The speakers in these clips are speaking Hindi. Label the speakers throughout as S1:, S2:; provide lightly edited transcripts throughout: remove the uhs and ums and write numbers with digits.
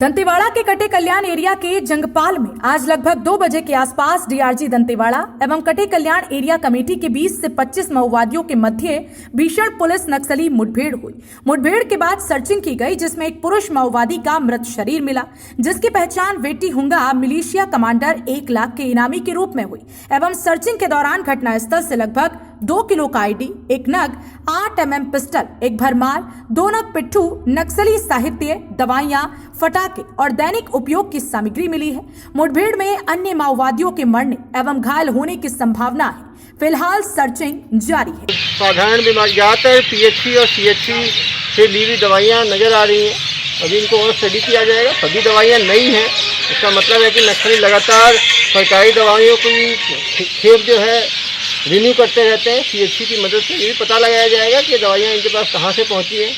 S1: दंतेवाड़ा के कटे कल्याण एरिया के जंगपाल में आज लगभग 2 बजे के आसपास डीआरजी दंतेवाड़ा एवं कटे कल्याण एरिया कमेटी के 20 से 25 माओवादियों के मध्य भीषण पुलिस नक्सली मुठभेड़ हुई। मुठभेड़ के बाद सर्चिंग की गई, जिसमें एक पुरुष माओवादी का मृत शरीर मिला, जिसकी पहचान वेटी हुंगा मिलिशिया कमांडर 1 लाख के इनामी के रूप में हुई। एवं सर्चिंग के दौरान घटनास्थल से लगभग 2 किलो का आईडी, 1 नग 8 mm पिस्टल, 1 भरमार, 2 नग पिट्ठू, नक्सली साहित्य, दवाइयां, फटाके और दैनिक उपयोग की सामग्री मिली है। मुठभेड़ में अन्य माओवादियों के मरने एवं घायल होने की संभावना है। फिलहाल सर्चिंग जारी है।
S2: साधारण बीमारी ज्यादातर पीएचसी और सीएचसी से ली हुई दवाइयाँ नजर आ रही हैं। अभी इनको और स्टडी किया जाएगा। सभी दवाइयाँ नई हैं, इसका मतलब है कि नक्सली लगातार सरकारी दवाइयों की खेप जो है रिन्यू करते रहते हैं। सीएचसी की मदद से ये भी पता लगाया जाएगा कि दवाइयाँ इनके पास कहाँ से पहुँची हैं।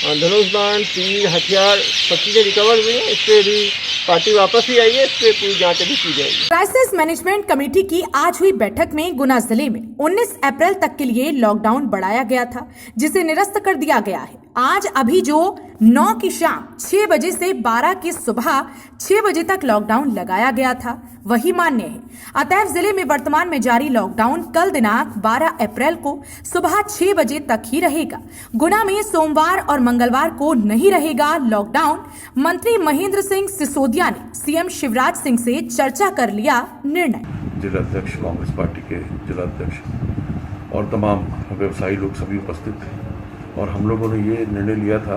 S2: धनुष बाण, तीर, हथियार सब चीज़ें रिकवर हुई हैं। इस पर भी पार्टी वापस ही आई है, इस पर पूरी जाँच भी की जाएगी।
S1: क्राइसिस मैनेजमेंट कमेटी की आज हुई बैठक में गुना जिले में 19 अप्रैल तक के लिए लॉकडाउन बढ़ाया गया था, जिसे निरस्त कर दिया गया है। आज अभी जो 9 की शाम 6 बजे से 12 की सुबह 6 बजे तक लॉकडाउन लगाया गया था, वही मान्य है। अतएव जिले में वर्तमान में जारी लॉकडाउन कल दिनांक 12 अप्रैल को सुबह 6 बजे तक ही रहेगा। गुना में सोमवार और मंगलवार को नहीं रहेगा लॉकडाउन। मंत्री महेंद्र सिंह सिसोदिया ने सीएम शिवराज सिंह से चर्चा कर लिया निर्णय।
S3: जिलाध्यक्ष कांग्रेस पार्टी के जिलाध्यक्ष और तमाम व्यवसायी लोग सभी उपस्थित थे और हम लोगों ने ये निर्णय लिया था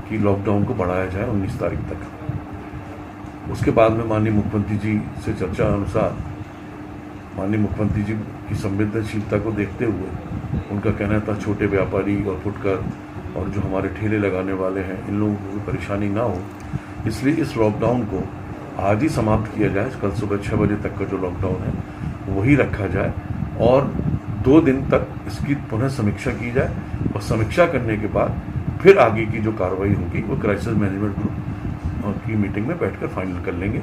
S3: कि लॉकडाउन को बढ़ाया जाए 19 तारीख तक। उसके बाद में माननीय मुख्यमंत्री जी से चर्चा अनुसार माननीय मुख्यमंत्री जी की संवेदनशीलता को देखते हुए उनका कहना था छोटे व्यापारी और फुटकर और जो हमारे ठेले लगाने वाले हैं इन लोगों को परेशानी ना हो, इसलिए इस लॉकडाउन को आज ही समाप्त किया जाए। कल सुबह 6 बजे तक का जो लॉकडाउन है वही रखा जाए और 2 दिन तक इसकी पुनः समीक्षा की जाए और समीक्षा करने के बाद फिर आगे की जो कार्रवाई होगी वो क्राइसिस मैनेजमेंट ग्रुप की मीटिंग में बैठकर फाइनल कर लेंगे।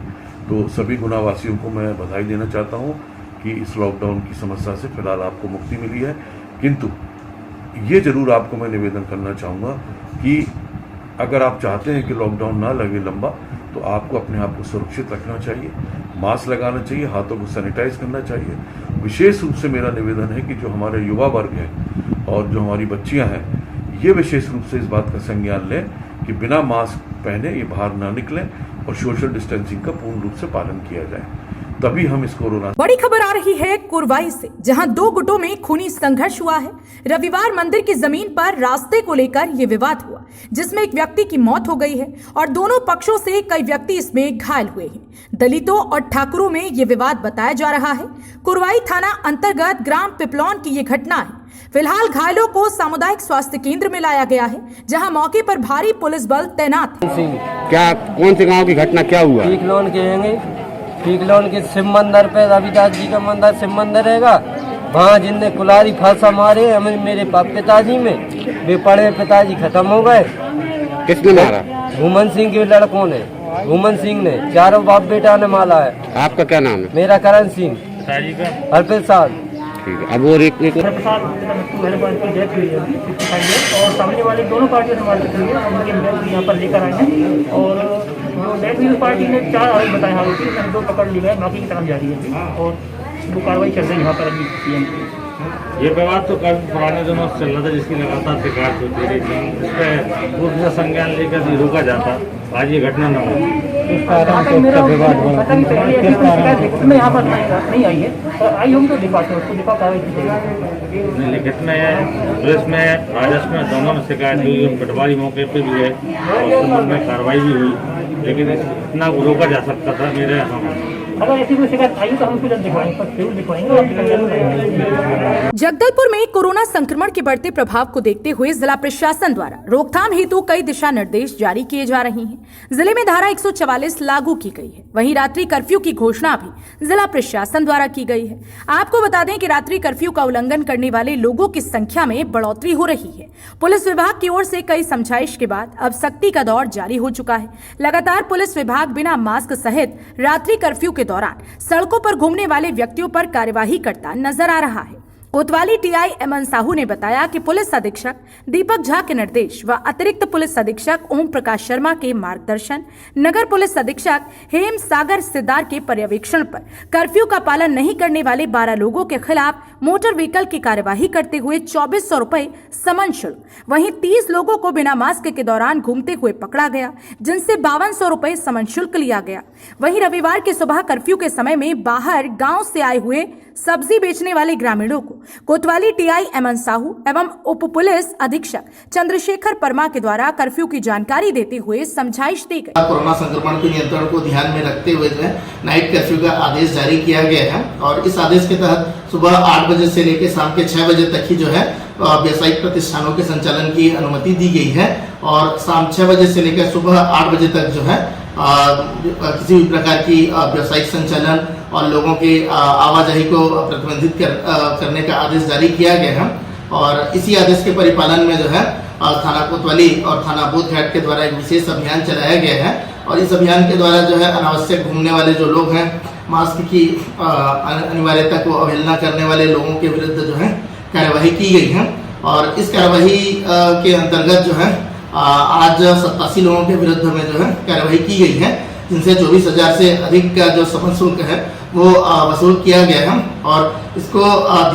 S3: तो सभी गुनावासियों को मैं बधाई देना चाहता हूँ कि इस लॉकडाउन की समस्या से फिलहाल आपको मुक्ति मिली है, किंतु ये जरूर आपको मैं निवेदन करना चाहूँगा कि अगर आप चाहते हैं कि लॉकडाउन ना लगे लंबा, तो आपको अपने आप को सुरक्षित रखना चाहिए, मास्क लगाना चाहिए, हाथों को सैनिटाइज करना चाहिए। विशेष रूप से मेरा निवेदन है कि जो हमारे युवा वर्ग है और जो हमारी बच्चियां हैं, ये विशेष रूप से इस बात का संज्ञान लें कि बिना मास्क पहने ये बाहर ना निकलें और सोशल डिस्टेंसिंग का पूर्ण रूप से पालन किया जाए, तभी हम इस कोरोना।
S1: बड़ी खबर आ रही है कुरवाई से, जहां 2 गुटों में खूनी संघर्ष हुआ है। रविवार मंदिर की जमीन पर रास्ते को लेकर यह विवाद हुआ, जिसमें एक व्यक्ति की मौत हो गई है और दोनों पक्षों से कई व्यक्ति इसमें घायल हुए हैं। दलितों और ठाकुरों में यह विवाद बताया जा रहा है। कुरवाई थाना अंतर्गत ग्राम पिपलौन की यह घटना है। फिलहाल घायलों को सामुदायिक स्वास्थ्य केंद्र में लाया गया है, जहां मौके पर भारी पुलिस बल तैनात है।
S4: क्या कौन से गांव की घटना क्या हुआ?
S5: पीकलौन के शिव मंदिर पे रविदास जी का मंदिर शिव मंदिर रहेगा, वहाँ जिनने कुलारी फांसा मारे हमें मेरे पिताजी में, वे पड़े पिताजी खत्म हो गए।
S4: किसने मारा?
S5: घूमन सिंह के लड़कों ने, घूमन सिंह ने, चारों बाप बेटा ने मारा है।
S4: आपका क्या नाम है?
S5: मेरा करण सिंह, हरप्रीत साहब।
S4: ठीक है, अब वो एक
S6: और सामने वाले दोनों पार्टियों से मारपीट हुई है। उनके डेथ यहाँ पर लेकर आए हैं और जो डेथ हुई पार्टी ने 4 आरोप बताए आरोपी, 2 पकड़ लिए गए, बाकी की तरफ जारी है और वो कार्रवाई चल रही है यहाँ पर अभी सीएम की।
S7: ये विवाद तो कल पुराने दिनों से चल रहा था, जिसकी लगातार शिकायत होती रही थी, इस पर पूर्ण संज्ञान लेकर भी रोका जाता, आज ये घटना न हो।
S6: मैं यहाँ पर नहीं आई है, आई होगी तो दिखा उसको दिखा कार्रवाई की जाएगी।
S7: लिखित में, पुलिस में, राजस्व में, दोनों में शिकायत हुई। पटवारी मौके पर भी है और उस संबंध में कार्रवाई भी हुई, लेकिन इतना रोका जा सकता था मेरे यहाँ।
S6: अगर ऐसी कोई शिकायत आई तो हम फिर दिखवाएंगे।
S1: जगदलपुर में कोरोना संक्रमण के बढ़ते प्रभाव को देखते हुए जिला प्रशासन द्वारा रोकथाम हेतु कई दिशा निर्देश जारी किए जा रहे हैं। जिले में धारा 144 लागू की गई है। वहीं रात्रि कर्फ्यू की घोषणा भी जिला प्रशासन द्वारा की गई है। आपको बता दें कि रात्रि कर्फ्यू का उल्लंघन करने वाले लोगों की संख्या में बढ़ोतरी हो रही है। पुलिस विभाग की ओर से कई समझाइश के बाद अब सख्ती का दौर जारी हो चुका है। लगातार पुलिस विभाग बिना मास्क सहित रात्रि कर्फ्यू के दौरान सड़कों पर घूमने वाले व्यक्तियों पर कार्यवाही करता नजर आ रहा है। कोतवाली टीआई एमएन साहू ने बताया कि पुलिस अधीक्षक दीपक झा के निर्देश व अतिरिक्त पुलिस अधीक्षक ओम प्रकाश शर्मा के मार्गदर्शन, नगर पुलिस अधीक्षक हेम सागर सिद्धार के पर्यवेक्षण पर कर्फ्यू का पालन नहीं करने वाले 12 लोगों के खिलाफ मोटर व्हीकल की कार्यवाही करते हुए 2400 रुपए समन शुल्क, वहीं 30 लोगों को बिना मास्क के दौरान घूमते हुए पकड़ा गया, जिनसे 5200 रुपए समन शुल्क लिया गया। वहीं रविवार की सुबह कर्फ्यू के समय में बाहर गांव से आए हुए सब्जी बेचने वाले ग्रामीणों को कोतवाली टीआई एमएन साहू एवं उप पुलिस अधीक्षक चंद्रशेखर परमा के द्वारा कर्फ्यू की जानकारी देते हुए समझाइश दी गई।
S8: कोरोना संक्रमण के नियंत्रण को ध्यान में रखते हुए जो है नाइट कर्फ्यू का आदेश जारी किया गया है और इस आदेश के तहत सुबह 8 बजे से लेकर शाम के 6 बजे तक ही जो है व्यावसायिक प्रतिष्ठानों के संचालन की अनुमति दी गई है और शाम 6 बजे से लेकर सुबह 8 बजे तक जो है किसी भी प्रकार की व्यावसायिक संचालन और लोगों की आवाजाही को प्रतिबंधित करने का आदेश जारी किया गया है और इसी आदेश के परिपालन में जो है थाना कोतवाली और थाना बोधघाट के द्वारा एक विशेष अभियान चलाया गया है और इस अभियान के द्वारा जो है अनावश्यक घूमने वाले जो लोग हैं, मास्क की अनिवार्यता को अवहेलना करने वाले लोगों के विरुद्ध जो है कार्यवाही की गई है और इस कार्यवाही के अंतर्गत जो है आज 87 लोगों के विरुद्ध में जो है कार्यवाही की गई है, जिनसे 24,000 से अधिक का जो समन शुल्क है वो वसूल किया गया है और इसको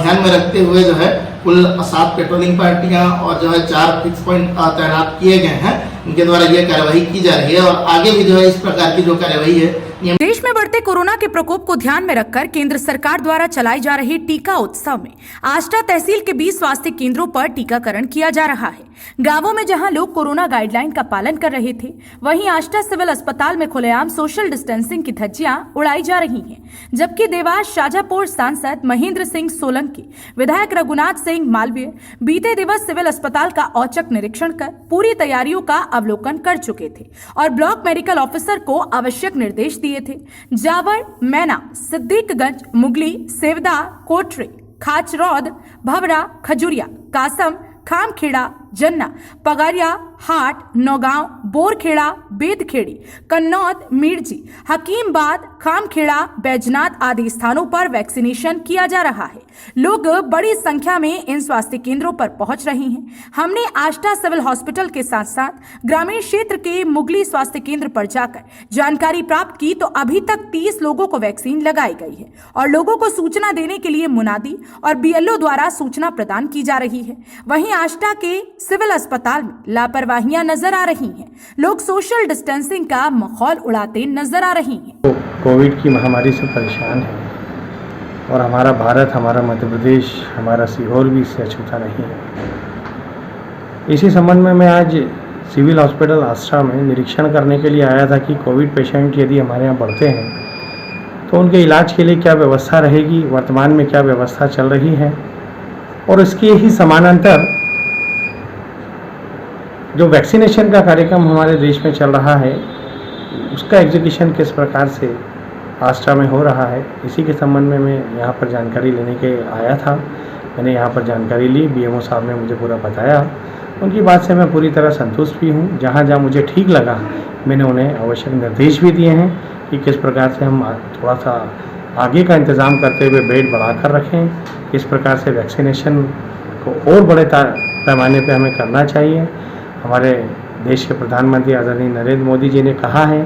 S8: ध्यान में रखते हुए जो है कुल 7 पेट्रोलिंग पार्टियां और जो है 4 फिक्स पॉइंट तैनात किए गए हैं, इनके द्वारा ये कार्यवाही की जा रही है और आगे भी जो है इस प्रकार की जो कार्यवाही है।
S1: देश में बढ़ते कोरोना के प्रकोप को ध्यान में रखकर केंद्र सरकार द्वारा चलाई जा रही टीका उत्सव में आष्टा तहसील के 20 स्वास्थ्य केंद्रों पर टीकाकरण किया जा रहा है। गांवों में जहां लोग कोरोना गाइडलाइन का पालन कर रहे थे, वहीं आष्टा सिविल अस्पताल में खुलेआम सोशल डिस्टेंसिंग की धज्जियां उड़ाई जा रही हैं, जबकि देवास शाजापुर सांसद महेंद्र सिंह सोलंकी, विधायक रघुनाथ सिंह मालवीय बीते दिवस सिविल अस्पताल का औचक निरीक्षण कर पूरी तैयारियों का अवलोकन कर चुके थे और ब्लॉक मेडिकल ऑफिसर को आवश्यक निर्देश दिए थे। जावर, मैना, सिद्दीकगंज, मुगली, सेवदा, कोटरी, खाचरौद, भवरा, खजुरिया, कासम, खामखेड़ा, जन्ना, पगारिया, हाट, नौगांव, बोरखेड़ा, बेदखेड़ी, कन्नौद, मिर्जी, हकीमबाद, खामखेड़ा, बैजनाथ आदि स्थानों पर वैक्सीनेशन किया जा रहा है। लोग बड़ी संख्या में इन स्वास्थ्य केंद्रों पर पहुंच रहे हैं। हमने आष्टा सिविल हॉस्पिटल के साथ साथ ग्रामीण क्षेत्र के मुगली स्वास्थ्य केंद्र पर जाकर जानकारी प्राप्त की तो अभी तक 30 लोगों को वैक्सीन लगाई गई है और लोगों को सूचना देने के लिए मुनादी और बीएलओ द्वारा सूचना प्रदान की जा रही है। वहीं आष्टा के सिविल अस्पताल में लापरवाहियां नजर आ रही हैं। लोग सोशल डिस्टेंसिंग का माहौल उड़ाते नजर आ रही हैं।
S9: कोविड की महामारी से परेशान है और हमारा भारत, हमारा मध्य प्रदेश, हमारा सीहोर भी इससे अछूता नहीं है। इसी संबंध में मैं आज सिविल हॉस्पिटल आष्टा में निरीक्षण करने के लिए आया था कि कोविड पेशेंट यदि हमारे यहाँ बढ़ते हैं तो उनके इलाज के लिए क्या व्यवस्था रहेगी, वर्तमान में क्या व्यवस्था चल रही है और इसके ही समानांतर जो वैक्सीनेशन का कार्यक्रम हमारे देश में चल रहा है उसका एग्जीक्यूशन किस प्रकार से आष्टा में हो रहा है, इसी के संबंध में मैं यहाँ पर जानकारी लेने के आया था। मैंने यहाँ पर जानकारी ली, बीएमओ साहब ने मुझे पूरा बताया। उनकी बात से मैं पूरी तरह संतुष्ट भी हूँ। जहाँ जहाँ मुझे ठीक लगा मैंने उन्हें आवश्यक निर्देश भी दिए हैं कि किस प्रकार से हम थोड़ा सा आगे का इंतज़ाम करते हुए बेड बढ़ाकर रखें, किस प्रकार से वैक्सीनेशन को और बड़े पैमाने पर हमें करना चाहिए। हमारे देश के प्रधानमंत्री आदरणीय नरेंद्र मोदी जी ने कहा है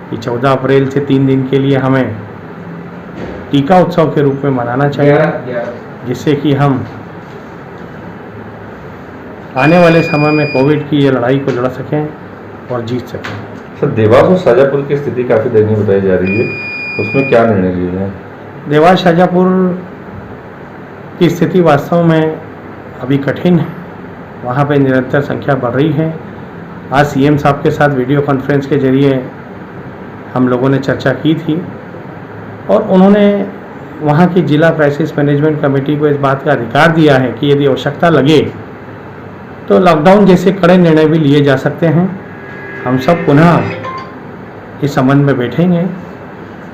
S9: कि 14 अप्रैल से 3 दिन के लिए हमें टीका उत्सव के रूप में मनाना चाहिए, जिससे कि हम आने वाले समय में कोविड की ये लड़ाई को लड़ सकें और जीत सकें।
S10: सर, देवास और शाजापुर की स्थिति काफ़ी दयनीय बताई जा रही है, उसमें क्या निर्णय लिए हैं?
S9: देवास शाजापुर की स्थिति वास्तव में अभी कठिन है। वहाँ पे निरंतर संख्या बढ़ रही है। आज सीएम साहब के साथ वीडियो कॉन्फ्रेंस के जरिए हम लोगों ने चर्चा की थी और उन्होंने वहाँ की जिला क्राइसिस मैनेजमेंट कमेटी को इस बात का अधिकार दिया है कि यदि आवश्यकता लगे तो लॉकडाउन जैसे कड़े निर्णय भी लिए जा सकते हैं। हम सब पुनः इस संबंध में बैठेंगे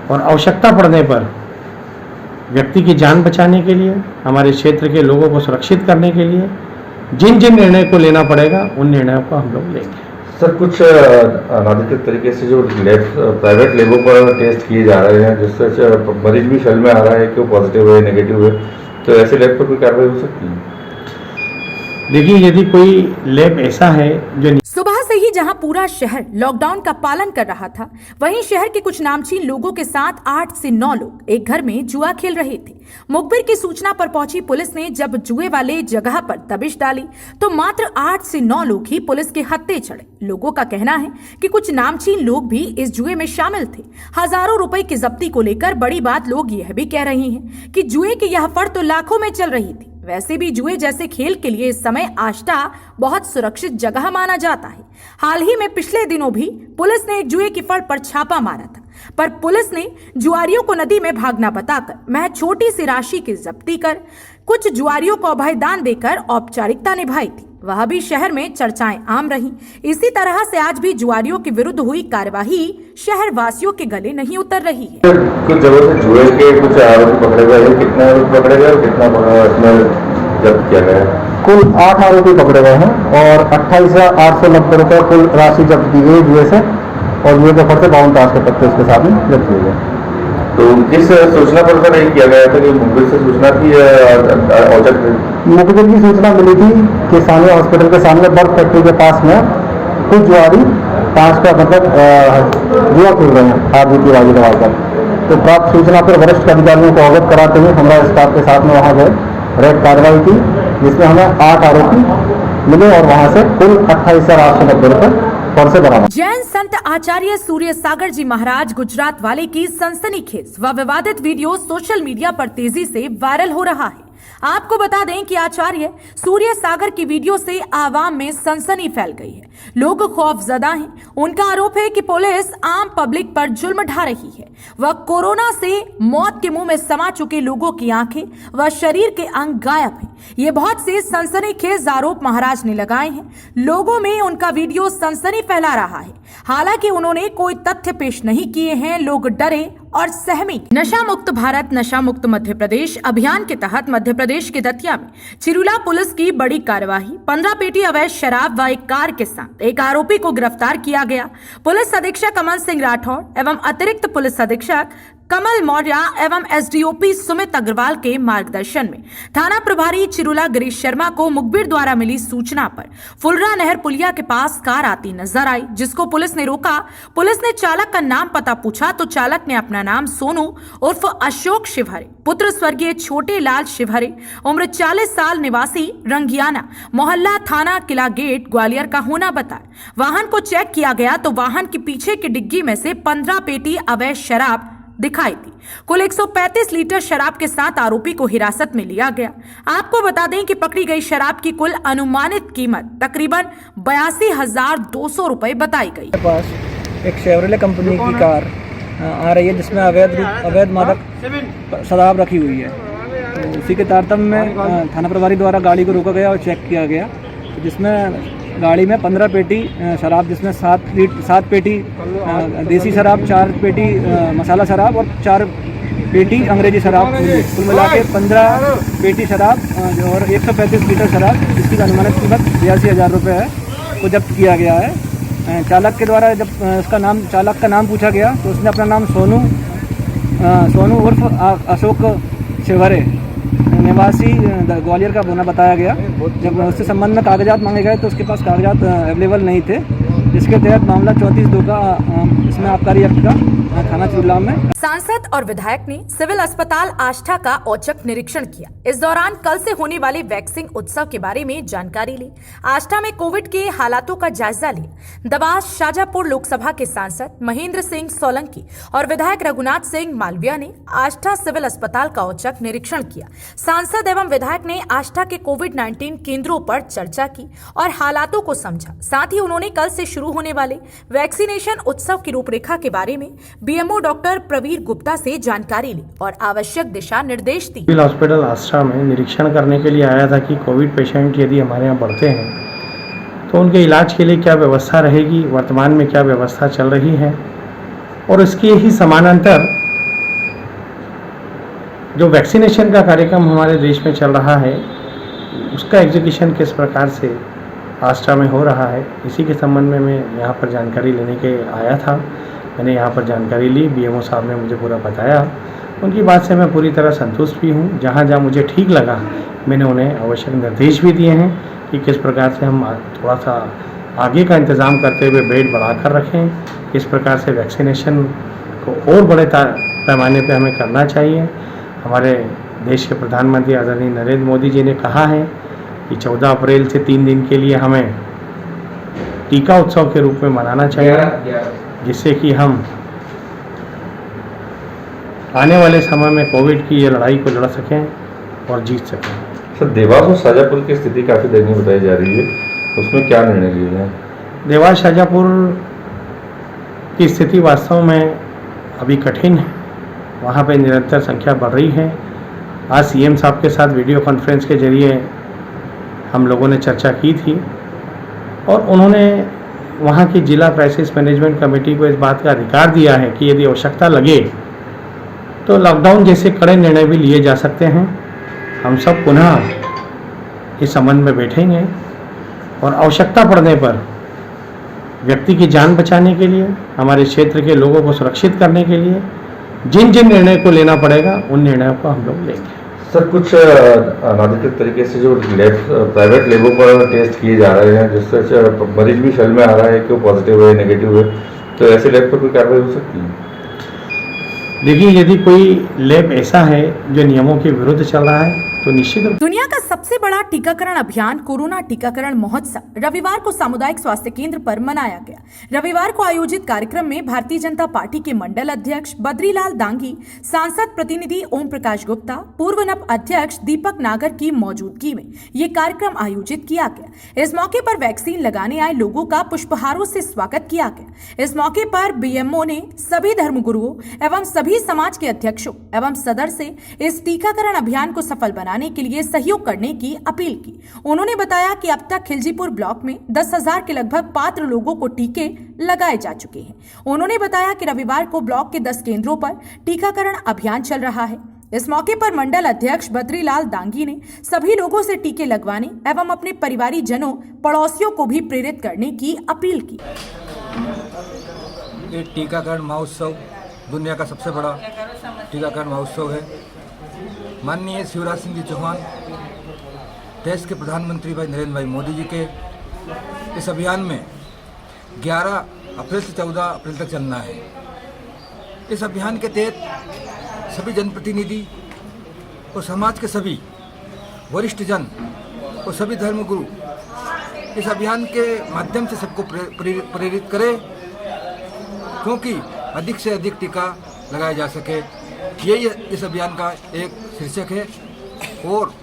S9: और आवश्यकता पड़ने पर व्यक्ति की जान बचाने के लिए, हमारे क्षेत्र के लोगों को सुरक्षित करने के लिए जिन जिन निर्णय को लेना पड़ेगा उन निर्णयों को हम लोग लेंगे।
S10: सर, कुछ अनाधिकृत तरीके से जो प्राइवेट लेवल पर टेस्ट किए जा रहे हैं, जिससे मरीज भी शरीर में आ रहा है कि वो पॉजिटिव है, नेगेटिव है, तो ऐसे लैब पर कोई कार्रवाई हो सकती है?
S9: देखिए, यदि कोई लैब ऐसा है जो
S1: सुबह से ही जहां पूरा शहर लॉकडाउन का पालन कर रहा था, वहीं शहर के कुछ नामचीन लोगों के साथ 8 से 9 लोग एक घर में जुआ खेल रहे थे। मुखबिर की सूचना पर पहुंची पुलिस ने जब जुए वाले जगह पर दबिश डाली तो मात्र 8 से 9 लोग ही पुलिस के हत्थे चढ़े। लोगों का कहना है कि कुछ नामचीन लोग भी इस जुए में शामिल थे। हजारों रुपए की जब्ती को लेकर बड़ी बात लोग यह भी कह रहे हैं कि जुए की यह फड़ तो लाखों में चल रही थी। वैसे भी जुए जैसे खेल के लिए इस समय आष्टा बहुत सुरक्षित जगह माना जाता है। हाल ही में पिछले दिनों भी पुलिस ने एक जुए की फड़ पर छापा मारा था, पर पुलिस ने जुआरियों को नदी में भागना बताकर महज छोटी सी राशि की जब्ती कर कुछ जुआरियों को अभयदान देकर औपचारिकता निभाई थी। वह भी शहर में चर्चाएं आम रही। इसी तरह से आज भी जुआरियों के विरुद्ध हुई कार्यवाही शहर वासियों के गले नहीं उतर रही है।
S10: कुछ जगहों से जुए के कुछ आरोपी पकड़े गए हैं, कितने आरोपी पकड़े गए और कितना इसमें जब्त किया गया है?
S11: कुल 8 आरोपी पकड़े गए हैं और 28,890 रुपये कुल राशि जब्त की गई जुए से, और जुए के फड़ से 52 ताश के पत्ते उसके साथ में जब्त किए गए।
S10: तो किस सूचना पर सर ये किया गया था कि मुखबिर से सूचना थी औचक?
S11: मुखबिर की सूचना मिली थी कि सानिया हॉस्पिटल के सामने बर्फ फैक्ट्री के पास में कुछ जुआरी ताश का जुआ खेल रहे हैं हार जीत की बाजी लगाकर। तो प्राप्त सूचना पर वरिष्ठ अधिकारियों को अवगत कराते हुए हमारा स्टाफ के साथ में वहाँ गए, रेड कार्रवाई की, जिसमें हमें 8 आरोपी मिले और वहाँ से कुल 28,890 रुपये से बरामद।
S1: जैन संत आचार्य सूर्य सागर जी महाराज गुजरात वाले की सनसनीखेज व विवादित वीडियो सोशल मीडिया पर तेजी से वायरल हो रहा है। आपको बता दें कि आचार्य सूर्य सागर की वीडियो से आवाम में सनसनी फैल गई है। लोग खौफजदा हैं। उनका आरोप है कि पुलिस आम पब्लिक पर जुल्म ढा रही है। वह कोरोना से मौत के मुंह में समा चुके लोगों की आंखें व शरीर के अंग गायब हैं। ये बहुत से सनसनीखेज आरोप महाराज ने लगाए हैं। लोगों में उनका वीडियो सनसनी फैला रहा है। हालांकि उन्होंने कोई तथ्य पेश नहीं किए हैं। लोग डरे और सहमी। नशा मुक्त भारत नशा मुक्त मध्य प्रदेश अभियान के तहत मध्य प्रदेश के दतिया में चिरुला पुलिस की बड़ी कार्यवाही। 15 पेटी अवैध शराब व एक कार के साथ एक आरोपी को गिरफ्तार किया गया। पुलिस अधीक्षक अमन सिंह राठौड़ एवं अतिरिक्त पुलिस अधीक्षक कमल मौर्य एवं एसडीओपी सुमित अग्रवाल के मार्गदर्शन में थाना प्रभारी चिरुला गिरीश शर्मा को मुखबिर द्वारा मिली सूचना पर फुलरा नहर पुलिया के पास कार आती नजर आई, जिसको पुलिस ने रोका। पुलिस ने चालक का नाम पता पूछा तो चालक ने अपना नाम सोनू उर्फ अशोक शिवहरे पुत्र स्वर्गीय छोटे लाल शिवहरे उम्र 40 साल निवासी रंगियाना मोहल्ला थाना किला गेट ग्वालियर का होना बताया। वाहन को चेक किया गया तो वाहन के पीछे की डिग्गी में से 15 पेटी अवैध शराब दिखाई दी। कुल 135 लीटर शराब के साथ आरोपी को हिरासत में लिया गया। आपको बता दें कि पकड़ी गई शराब की कुल अनुमानित कीमत तकरीबन 82,200 रुपए बताई गई।
S6: पास एक शेवरले कंपनी की कार आ रही है जिसमें अवैध मादक शराब रखी हुई है। तो उसी के तारतम्य में थाना प्रभारी द्वारा गाड़ी को रोका गया और चेक किया गया, जिसमें गाड़ी में 15 पेटी शराब, जिसमें 7 पेटी देसी शराब, 4 पेटी मसाला शराब और 4 पेटी अंग्रेजी शराब, कुल मिला के 15 पेटी शराब और 135 लीटर शराब, जिसकी अनुमानित कीमत 82,000 रुपये है, को जब्त किया गया है। चालक के द्वारा जब चालक का नाम पूछा गया तो उसने अपना नाम सोनू उर्फ अशोक शिवहरे निवासी ग्वालियर का होना बताया गया। जब उससे संबंध में कागजात मांगे गए तो उसके पास कागजात अवेलेबल नहीं थे, जिसके तहत मामला 34(2) का इसमें आबकारी एक्ट का थाना चिरुला में।
S1: सांसद और विधायक ने सिविल अस्पताल आष्टा का औचक निरीक्षण किया। इस दौरान कल से होने वाले वैक्सीन उत्सव के बारे में जानकारी ली। आष्टा में कोविड के हालातों का जायजा लिया। दबास शाजापुर लोकसभा के सांसद महेंद्र सिंह सोलंकी और विधायक रघुनाथ सिंह मालविया ने आष्टा सिविल अस्पताल का औचक निरीक्षण किया। सांसद एवं विधायक ने आष्टा के कोविड-19 केंद्रों पर चर्चा की और हालातों को समझा। साथ ही उन्होंने कल से शुरू होने वाले वैक्सीनेशन उत्सव की रूपरेखा के बारे में बीएमओ डॉक्टर प्रवीर गुप्ता से जानकारी ली और आवश्यक दिशा निर्देश दी।
S9: सिविल हॉस्पिटल आष्टा में निरीक्षण करने के लिए आया था कि कोविड पेशेंट यदि हमारे यहाँ बढ़ते हैं तो उनके इलाज के लिए क्या व्यवस्था रहेगी, वर्तमान में क्या व्यवस्था चल रही है, और इसके ही समानांतर जो वैक्सीनेशन का कार्यक्रम हमारे देश में चल रहा है उसका एग्जीक्यूशन किस प्रकार से आष्टा में हो रहा है, इसी के संबंध में मैं यहाँ पर जानकारी लेने के आया था। मैंने यहाँ पर जानकारी ली, बीएमओ साहब ने मुझे पूरा बताया उनकी बात से मैं पूरी तरह संतुष्ट भी हूँ। जहाँ जहाँ मुझे ठीक लगा मैंने उन्हें आवश्यक निर्देश भी दिए हैं कि किस प्रकार से हम थोड़ा सा आगे का इंतज़ाम करते हुए बेड बढ़ाकर रखें, किस प्रकार से वैक्सीनेशन को और बड़े पैमाने पे हमें करना चाहिए। हमारे देश के प्रधानमंत्री आदरणीय नरेंद्र मोदी जी ने कहा है कि 14 अप्रैल से 3 दिन के लिए हमें टीका उत्सव के रूप में मनाना चाहिए, जिससे कि हम आने वाले समय में कोविड की ये लड़ाई को लड़ सकें और जीत सकें।
S10: सर, देवास और शाजापुर की स्थिति काफ़ी दयनीय बताई जा रही है, उसमें क्या निर्णय लिए हैं?
S9: देवास शाजापुर की स्थिति वास्तव में अभी कठिन है। वहाँ पे निरंतर संख्या बढ़ रही है। आज सीएम साहब के साथ वीडियो कॉन्फ्रेंस के जरिए हम लोगों ने चर्चा की थी और उन्होंने वहाँ की जिला क्राइसिस मैनेजमेंट कमेटी को इस बात का अधिकार दिया है कि यदि आवश्यकता लगे तो लॉकडाउन जैसे कड़े निर्णय भी लिए जा सकते हैं। हम सब पुनः इस संबंध में बैठेंगे और आवश्यकता पड़ने पर व्यक्ति की जान बचाने के लिए, हमारे क्षेत्र के लोगों को सुरक्षित करने के लिए जिन जिन निर्णय को लेना पड़ेगा उन निर्णयों को हम लोग लेंगे।
S10: सर, कुछ अनाधिकृत तरीके से जो प्राइवेट लेबों पर टेस्ट किए जा रहे हैं, जिससे मरीज भी शरीर में आ रहा है कि वो पॉजिटिव है नेगेटिव है, तो ऐसे लैब पर कोई कार्रवाई हो सकती है?
S9: देखिए, यदि कोई लैब ऐसा है जो नियमों के विरुद्ध चल रहा है तो निश्चित रूप
S1: दुनिया का सबसे बड़ा टीकाकरण अभियान कोरोना टीकाकरण महोत्सव रविवार को सामुदायिक स्वास्थ्य केंद्र पर मनाया गया। रविवार को आयोजित कार्यक्रम में भारतीय जनता पार्टी के मंडल अध्यक्ष बद्रीलाल दांगी, सांसद प्रतिनिधि ओम प्रकाश गुप्ता, पूर्व नप अध्यक्ष दीपक नागर की मौजूदगी में ये कार्यक्रम आयोजित किया गया। इस मौके पर वैक्सीन लगाने आए लोगों का पुष्पहारों से स्वागत किया गया। इस मौके पर बीएमओ ने सभी धर्मगुरुओं एवं सभी समाज के अध्यक्षों एवं सदस्य से इस टीकाकरण अभियान को सफल बनाने के लिए सहयोग करने की अपील की। उन्होंने बताया कि अब तक खिलजीपुर ब्लॉक में 10,000 के लगभग पात्र लोगों को टीके लगाए जा चुके हैं। उन्होंने बताया कि रविवार को ब्लॉक के 10 केंद्रों पर टीकाकरण अभियान चल रहा है। इस मौके पर मंडल अध्यक्ष बद्रीलाल दांगी ने सभी लोगों से टीके लगवाने एवं अपने परिवारी जनों पड़ोसियों को भी प्रेरित करने की अपील की।
S12: ये टीकाकरण महोत्सव दुनिया का सबसे बड़ा टीकाकरण महोत्सव है। माननीय शिवराज सिंह जी चौहान, देश के प्रधानमंत्री भाई नरेंद्र भाई मोदी जी के इस अभियान में 11 अप्रैल से 14 अप्रैल तक चलना है। इस अभियान के तहत सभी जनप्रतिनिधि और समाज के सभी वरिष्ठ जन और सभी धर्मगुरु इस अभियान के माध्यम से सबको प्रेरित करें, क्योंकि अधिक से अधिक टीका लगाया जा सके। यही इस अभियान का एक शीर्षक है और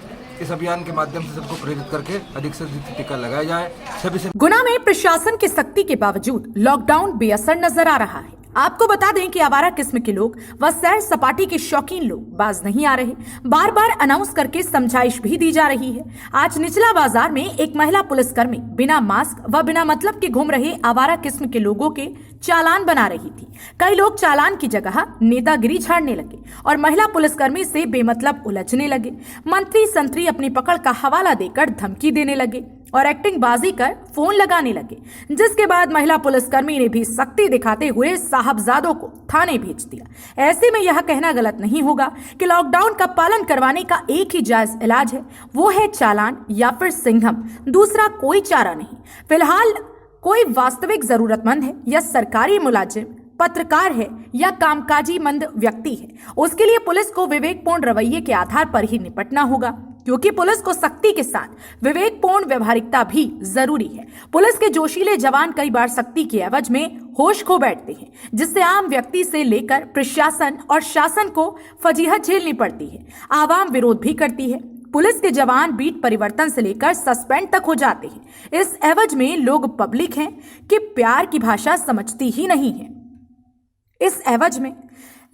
S12: इस अभियान के माध्यम से सबको प्रेरित करके अधिक से अधिक टीका लगाया जाए। सभी से
S1: गुना में प्रशासन की सख्ती के बावजूद लॉकडाउन बेअसर नजर आ रहा है। आपको बता दें कि आवारा किस्म के लोग व सैर सपाटी के शौकीन लोग बाज नहीं आ रहे। बार बार अनाउंस करके समझाइश भी दी जा रही है। आज निचला बाजार में एक महिला पुलिसकर्मी बिना मास्क व बिना मतलब के घूम रहे आवारा किस्म के लोगों के चालान बना रही थी। कई लोग चालान की जगह नेतागिरी झाड़ने लगे और महिला पुलिसकर्मी से बेमतलब उलझने लगे। मंत्री संतरी अपनी पकड़ का हवाला देकर धमकी देने लगे और एक्टिंग बाजी कर फोन लगाने लगे, जिसके बाद महिला पुलिसकर्मी ने भी सख्ती दिखाते हुए साहबजादों को थाने भेज दिया। ऐसे में यह कहना गलत नहीं होगा कि लॉकडाउन का पालन करवाने का एक ही जायज इलाज है, वो है चालान या फिर सिंघम। दूसरा कोई चारा नहीं। फिलहाल कोई वास्तविक जरूरतमंद है या सरकारी मुलाजिम, पत्रकार है या कामकाजी मंद व्यक्ति है, उसके लिए पुलिस को विवेकपूर्ण रवैये के आधार पर ही निपटना होगा, क्योंकि पुलिस को सख्ती के साथ विवेकपूर्ण व्यवहारिकता भी जरूरी है। पुलिस के जोशीले जवान कई बार सख्ती के एवज में होश खो बैठते हैं, जिससे आम व्यक्ति से लेकर प्रशासन और शासन को फजीहत झेलनी पड़ती है। आवाम विरोध भी करती है। पुलिस के जवान बीट परिवर्तन से लेकर सस्पेंड तक हो जाते हैं। इस एवज में लोग पब्लिक हैं कि प्यार की भाषा समझती ही नहीं है। इस एवज में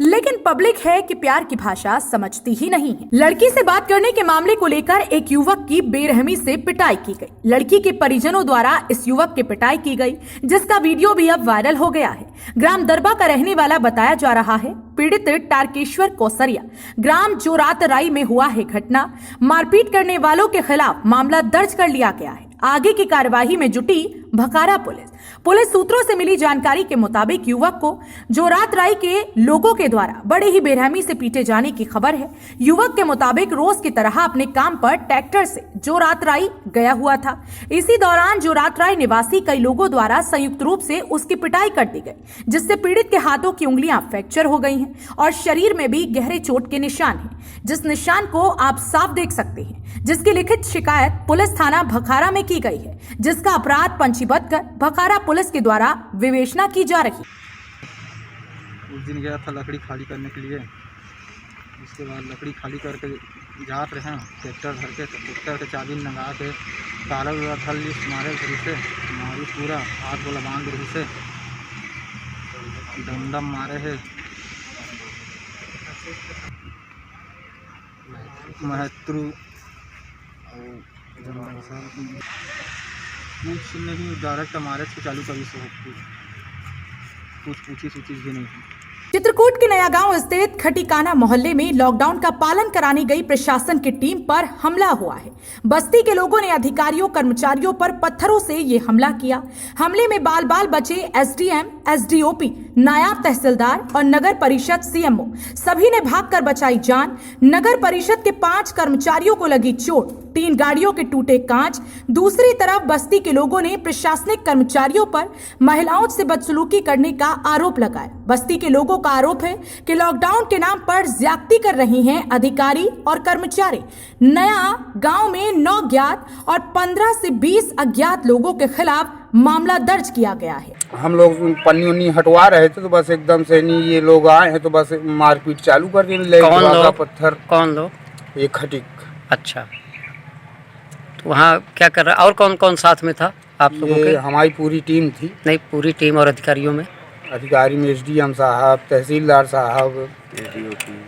S1: लेकिन पब्लिक है कि प्यार की भाषा समझती ही नहीं है। लड़की से बात करने के मामले को लेकर एक युवक की बेरहमी से पिटाई की गई। लड़की के परिजनों द्वारा इस युवक की पिटाई की गई, जिसका वीडियो भी अब वायरल हो गया है। ग्राम दरबा का रहने वाला बताया जा रहा है। पीड़ित तारकेश्वर कोसरिया ग्राम जोरातराई में हुआ है घटना। मारपीट करने वालों के खिलाफ मामला दर्ज कर लिया गया है। आगे की कार्यवाही में जुटी भखारा पुलिस सूत्रों से मिली जानकारी के मुताबिक युवक को जोरातराई के लोगों के द्वारा बड़े ही बेरहमी से पीटे जाने की खबर है। युवक के मुताबिक रोज की तरह अपने काम पर ट्रैक्टर से जोरातराई गया हुआ था। इसी दौरान जोरातराई निवासी कई लोगों द्वारा संयुक्त रूप से उसकी पिटाई कर दी गई, जिससे पीड़ित के हाथों की उंगलियां फ्रैक्चर हो गई हैं और शरीर में भी गहरे चोट के निशान हैं, जिस निशान को आप साफ देख सकते हैं, जिसकी लिखित शिकायत पुलिस थाना भखारा में की गई है, जिसका अपराध पंजीबद्ध कर भखारा पुलिस के द्वारा विवेचना की जा रही है।
S11: उस दिन गया था लकड़ी खाली करने के लिए, उसके बाद लकड़ी खाली करके जाते रहे ट्रैक्टर धर के, ट्रैक्टर के चाबी लगा के ताला वाला थल मारे घड़ी से मारी, पूरा हाथ वाला बांध रही से दम मारे है। महत्रू कुछ नहीं, डायरेक्ट हमारे से चालू कभी से कुछ पूछी भी नहीं।
S1: चित्रकूट के नया गांव स्थित खटीकाना मोहल्ले में लॉकडाउन का पालन कराने गई प्रशासन की टीम पर हमला हुआ है। बस्ती के लोगों ने अधिकारियों कर्मचारियों पर पत्थरों से ये हमला किया। हमले में बाल बाल बचे एसडीएम, एसडीओपी, नायब तहसीलदार और नगर परिषद सीएमओ, सभी ने भागकर बचाई जान। नगर परिषद के 5 कर्मचारियों को लगी चोट, 3 गाड़ियों के टूटे कांच। दूसरी तरफ बस्ती के लोगों ने प्रशासनिक कर्मचारियों पर महिलाओं से बदसलूकी करने का आरोप लगाया। बस्ती के लोगों का आरोप है कि लॉकडाउन के नाम पर ज्यादती कर रही हैं अधिकारी और कर्मचारी। नया गांव में 9 ज्ञात और 15 से 20 अज्ञात लोगों के खिलाफ मामला दर्ज किया गया है।
S11: हम लोग पन्नी उन्नी हटवा रहे थे तो बस एकदम से नहीं, ये लोग आए हैं तो बस मारपीट चालू कर दी।
S13: कौन लोग?
S11: पत्थर
S13: कौन लोग?
S11: ये खटिक।
S13: अच्छा, तो वहाँ क्या कर रहा, और कौन कौन साथ में था आप लोगों के?
S11: हमारी पूरी टीम थी।
S13: नहीं, पूरी टीम और अधिकारियों में?
S11: अधिकारी में एसडीएम साहब, तहसीलदार साहब,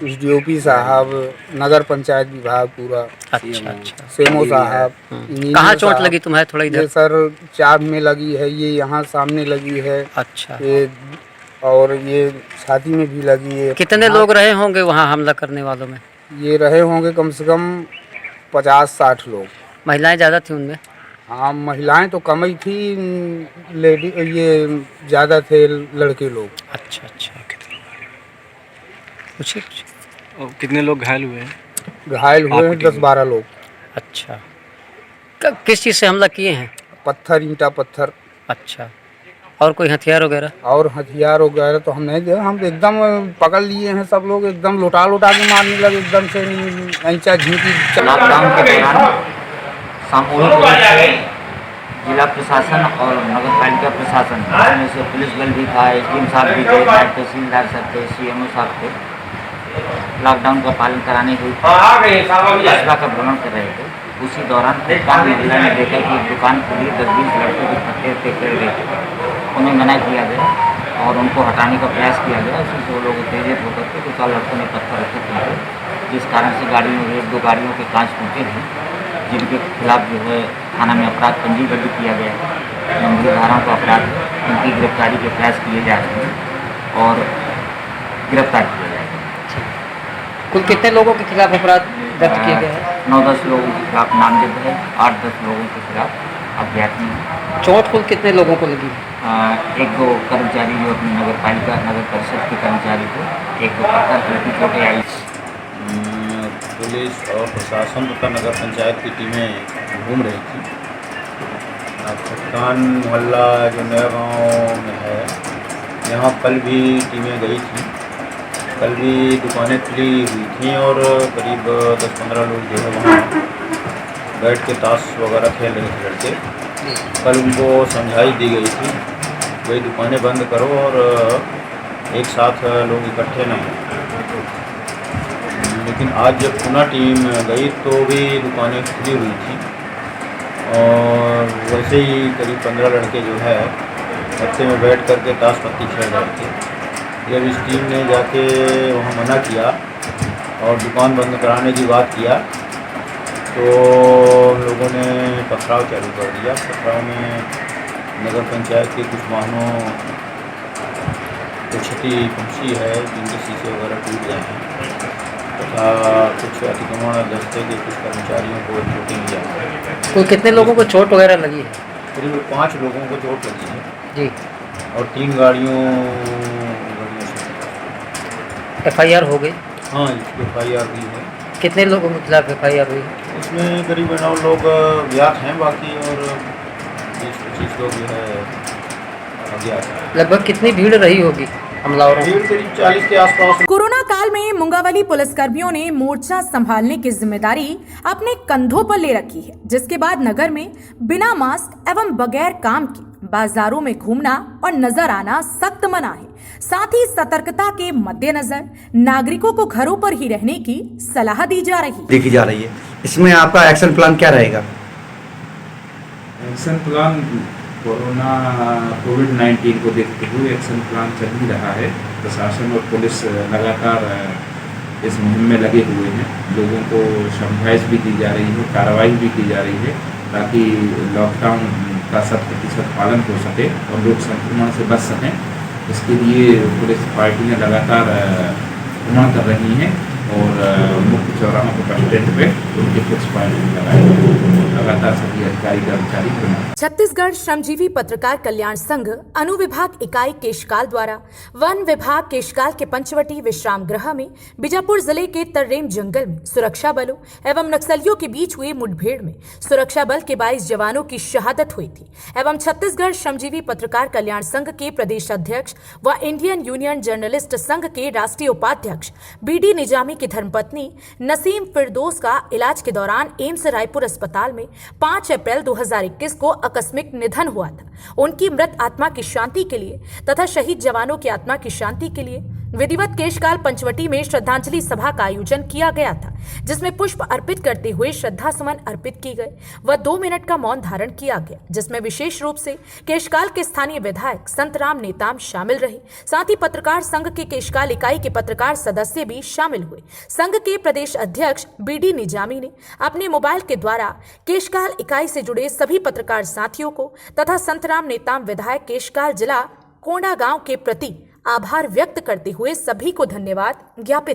S11: एसडीओपी साहब, नगर पंचायत विभाग पूरा।
S13: अच्छा अच्छा।
S11: सेमो साहब।
S13: कहाँ चोट लगी तुम्हें? थोड़ा इधर।
S11: ये सर चाप में लगी है, ये यहाँ सामने लगी है।
S13: अच्छा।
S11: ये और ये छाती में भी लगी है।
S13: कितने लोग रहे होंगे वहाँ हमला करने वालों में?
S11: ये रहे होंगे कम से कम 50-60 लोग।
S13: महिलाएं ज़्यादा थी उनमें?
S11: हाँ, महिलाएं तो कम ही थी, लेडी ये ज़्यादा थे लड़के लोग।
S13: अच्छा अच्छा। कुछ
S14: कितने लोग घायल हुए हैं?
S11: घायल हुए हैं 10-12 लोग।
S13: अच्छा, किस चीज़ से हमला किए हैं?
S11: पत्थर, ईंटा पत्थर।
S13: अच्छा, और कोई हथियार वगैरह?
S11: और हथियार वगैरह तो हम नहीं दे, हम तो एकदम पकड़ लिए हैं सब लोग, एकदम लुटा के मारने लगे एकदम से, ऐंचा झींकी।
S15: लॉकडाउन के दौरान सामूहिक जिला प्रशासन और नगर पालिका प्रशासन, इसमें से पुलिस बल भी था, एसडीएम साहब भी थे, तहसीलदार साहब थे, सीएमओ साहब थे, लॉकडाउन का पालन कराने हुई कस्बा का भ्रमण कर रहे थे। उसी दौरान दुकान महिला ने देखा कि दुकान खुली, 10-20 लड़के भी पत्ते कर रहे थे। उन्हें मना किया गया और उनको हटाने का प्रयास किया गया। उसी से वो लोग उत्तेजित होकर के 2-4 लड़कों ने पत्थर रखे थे, जिस कारण से गाड़ी में 1-2 गाड़ियों के कांच टूटे हैं, जिनके खिलाफ जो है थाना में अपराध पंजीबद्ध किया गया है। गंभीर धाराओं का अपराध, उनकी गिरफ्तारी के प्रयास किए जा रहे हैं और गिरफ्तार किया जाएगा।
S13: कुल कितने लोगों के खिलाफ अपराध दर्ज किया गया है?
S15: 9-10 लोगों के खिलाफ नामजद है, 8-10 लोगों के खिलाफ अज्ञात में।
S13: चोट कुल कितने लोगों को लगी?
S15: 1-2 कर्मचारी जो अपनी नगर पालिका, नगर परिषद के कर्मचारी थे, 1-2 पत्थर की चोटें आई।
S16: पुलिस और प्रशासन तथा नगर पंचायत की टीमें घूम रही थी। खटकान मोहल्ला जो नया गाँव में है, यहाँ कल भी टीमें गई थी। कल भी दुकानें खुली हुई थी और करीब 10-15 लोग जो है वहाँ बैठ के ताश वगैरह खेल रहे थे लड़के। कल उनको समझाई दी गई थी, वही दुकानें बंद करो और एक साथ लोग इकट्ठे न हों। लेकिन आज जब पुनः टीम गई तो भी दुकानें खुली हुई थी और वैसे ही करीब 15 लड़के जो है बच्चे में बैठ करके ताश पत्ती खेल रहे थे। जब इस टीम ने जाके वहाँ मना किया और दुकान बंद कराने की बात किया तो लोगों ने पथराव चालू कर दिया। पथराव में नगर पंचायत के कुछ वाहनों को क्षति पहुँची है, जिनके शीशे वगैरह टूट गए हैं तथा कुछ अतिक्रमण दस्ते के कुछ कर्मचारियों को चोटें लिया।
S13: कोई कितने लोगों को चोट वगैरह लगी है?
S16: करीब 5 लोगों को चोट लगी है
S13: जी।
S16: और 3 गाड़ियों से
S13: FIR हो गई?
S16: हाँ, इसकी FIR हुई है।
S13: कितने लोगों के खिलाफ FIR हुई?
S16: इसमें करीब 9 लोग ज्ञात हैं, बाकी और 20-25 लोग जो है अज्ञात हैं।
S13: लगभग कितनी भीड़ रही होगी हमलावरों की?
S16: भीड़ करीब 40 के आसपास।
S1: कोरोना काल में मुंगावली पुलिसकर्मियों ने मोर्चा संभालने की जिम्मेदारी अपने कंधों पर ले रखी है, जिसके बाद नगर में बिना मास्क एवं बगैर काम के बाजारों में घूमना और नजर आना सख्त मना है। साथ ही सतर्कता के मद्देनजर नागरिकों को घरों पर ही रहने की सलाह दी जा रही है।
S11: इसमें आपका एक्शन प्लान क्या रहेगा?
S17: एक्शन प्लान कोविड-19 को देखते हुए एक्शन प्लान चल ही रहा है। प्रशासन और पुलिस लगातार इस मुहिम में लगे हुए हैं। लोगों को समझाइश भी दी जा रही है, कार्रवाई भी की जा रही है ताकि लॉकडाउन का 100% पालन हो सके और लोग संक्रमण से बच सकें। इसके लिए पुलिस पार्टियां लगातार भ्रमण कर रही हैं और मुख्य चौराहों के बस स्टैंड पे उनके फिक्स पॉइंट लगाए हैं। लगातार सभी अधिकारी कर्मचारी भ्रमण।
S1: छत्तीसगढ़ श्रमजीवी पत्रकार कल्याण संघ अनुविभाग इकाई केशकाल द्वारा वन विभाग केशकाल के पंचवटी विश्राम गृह में बीजापुर जिले के तर्रेम जंगल में सुरक्षा बलों एवं नक्सलियों के बीच हुए मुठभेड़ में सुरक्षा बल के 22 जवानों की शहादत हुई थी एवं छत्तीसगढ़ श्रमजीवी पत्रकार कल्याण संघ के प्रदेश अध्यक्ष व इंडियन यूनियन जर्नलिस्ट संघ के राष्ट्रीय उपाध्यक्ष BD निजामी की धर्मपत्नी नसीम फिरदौस का इलाज के दौरान एम्स रायपुर अस्पताल में 5 अप्रैल 2021 को आकस्मिक निधन हुआ था। उनकी मृत आत्मा की शांति के लिए तथा शहीद जवानों की आत्मा की शांति के लिए विधिवत केशकाल पंचवटी में श्रद्धांजलि सभा का आयोजन किया गया था, जिसमें पुष्प अर्पित करते हुए श्रद्धा सुमन अर्पित की गए व 2 मिनट का मौन धारण किया गया, जिसमें विशेष रूप से केशकाल के स्थानीय विधायक संतराम नेताम शामिल रहे। साथ ही पत्रकार संघ के केशकाल इकाई के पत्रकार सदस्य भी शामिल हुए। संघ के प्रदेश अध्यक्ष BD निजामी ने अपने मोबाइल के द्वारा केशकाल इकाई से जुड़े सभी पत्रकार साथियों को तथा संतराम नेताम विधायक केशकाल जिला कोंडागांव के प्रति आभार व्यक्त करते हुए सभी को धन्यवाद ज्ञापित